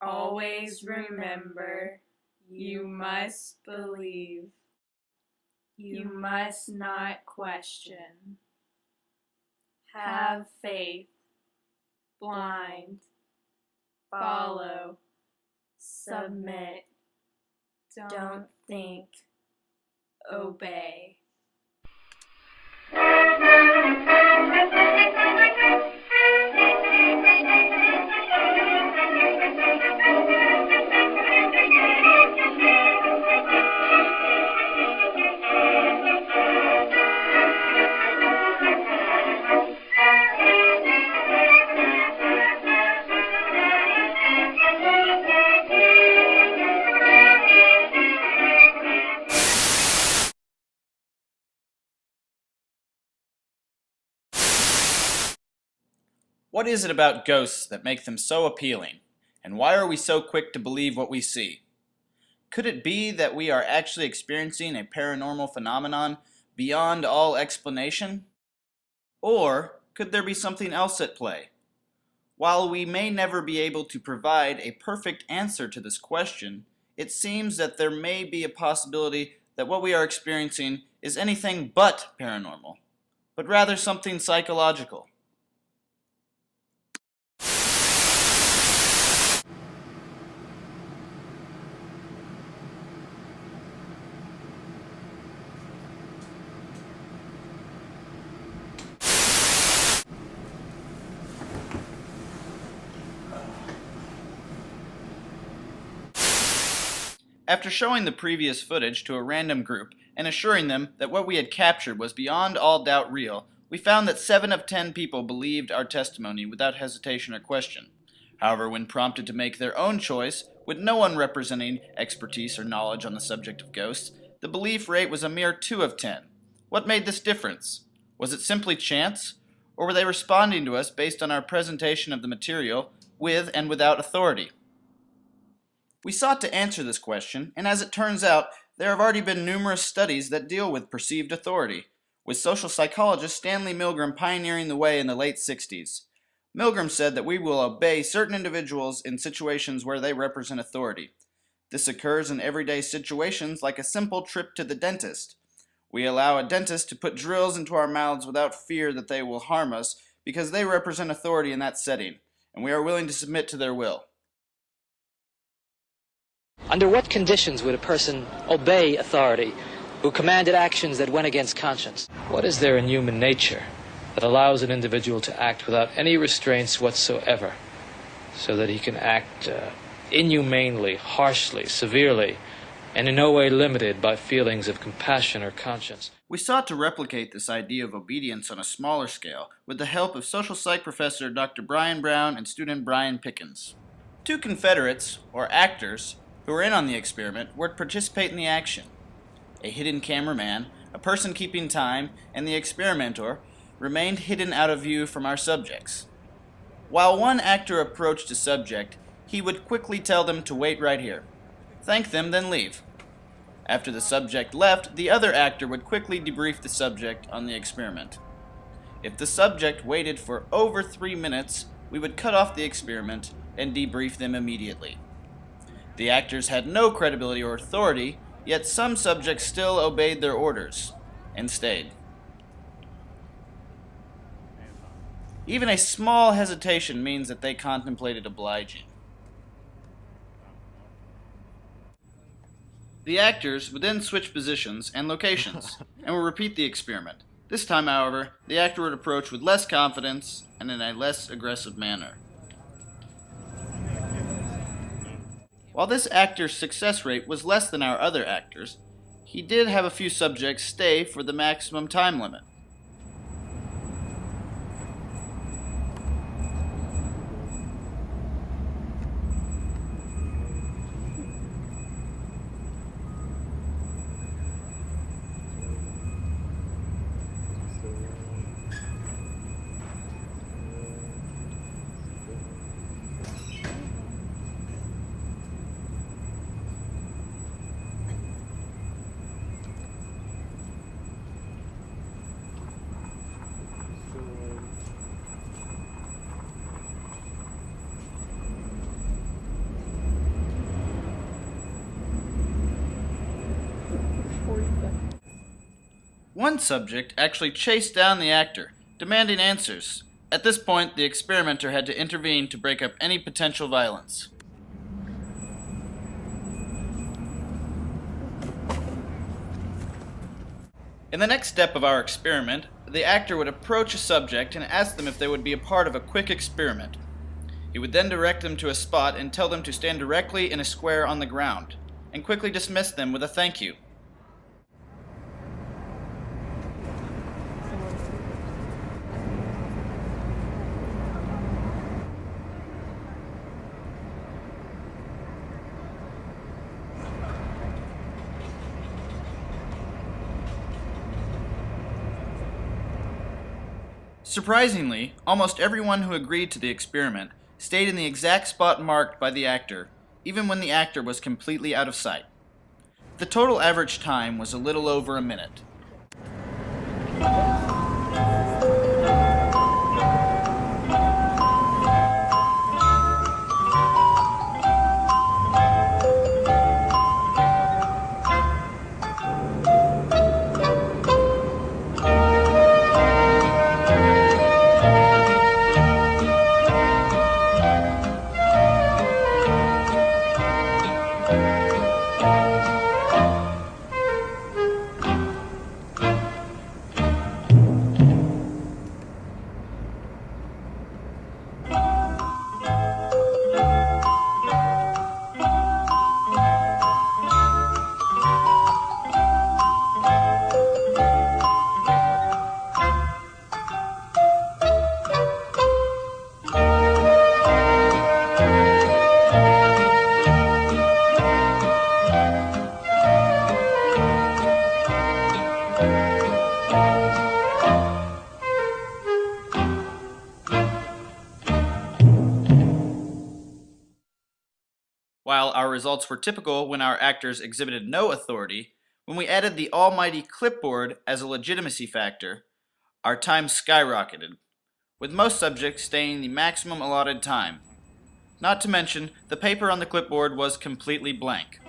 Always remember, you must believe. You must not question. Have faith. Blind. Follow. Submit. Don't think. Obey. What is it about ghosts that make them so appealing? And why are we so quick to believe what we see? Could it be that we are actually experiencing a paranormal phenomenon beyond all explanation? Or could there be something else at play? While we may never be able to provide a perfect answer to this question, it seems that there may be a possibility that what we are experiencing is anything but paranormal, but rather something psychological. After showing the previous footage to a random group and assuring them that what we had captured was beyond all doubt real, we found that 7 of 10 people believed our testimony without hesitation or question. However, when prompted to make their own choice, with no one representing expertise or knowledge on the subject of ghosts, the belief rate was a mere 2 of 10. What made this difference? Was it simply chance? Or were they responding to us based on our presentation of the material with and without authority? We sought to answer this question, and as it turns out, there have already been numerous studies that deal with perceived authority, with social psychologist Stanley Milgram pioneering the way in the late 60s. Milgram said that we will obey certain individuals in situations where they represent authority. This occurs in everyday situations like a simple trip to the dentist. We allow a dentist to put drills into our mouths without fear that they will harm us because they represent authority in that setting, and we are willing to submit to their will. Under what conditions would a person obey authority who commanded actions that went against conscience? What is there in human nature that allows an individual to act without any restraints whatsoever, so that he can act inhumanely, harshly, severely, and in no way limited by feelings of compassion or conscience? We sought to replicate this idea of obedience on a smaller scale with the help of social psych professor Dr. Brian Brown and student Brian Pickens. 2 Confederates, or actors, who were in on the experiment were to participate in the action. A hidden cameraman, a person keeping time, and the experimenter remained hidden out of view from our subjects. While one actor approached a subject, he would quickly tell them to wait right here, thank them, then leave. After the subject left, the other actor would quickly debrief the subject on the experiment. If the subject waited for over 3 minutes, we would cut off the experiment and debrief them immediately. The actors had no credibility or authority, yet some subjects still obeyed their orders and stayed. Even a small hesitation means that they contemplated obliging. The actors would then switch positions and locations and would repeat the experiment. This time, however, the actor would approach with less confidence and in a less aggressive manner. While this actor's success rate was less than our other actors, he did have a few subjects stay for the maximum time limit. One subject actually chased down the actor, demanding answers. At this point, the experimenter had to intervene to break up any potential violence. In the next step of our experiment, the actor would approach a subject and ask them if they would be a part of a quick experiment. He would then direct them to a spot and tell them to stand directly in a square on the ground, and quickly dismiss them with a thank you. Surprisingly, almost everyone who agreed to the experiment stayed in the exact spot marked by the actor, even when the actor was completely out of sight. The total average time was a little over a minute. While our results were typical when our actors exhibited no authority, when we added the almighty clipboard as a legitimacy factor, our time skyrocketed, with most subjects staying the maximum allotted time. Not to mention, the paper on the clipboard was completely blank.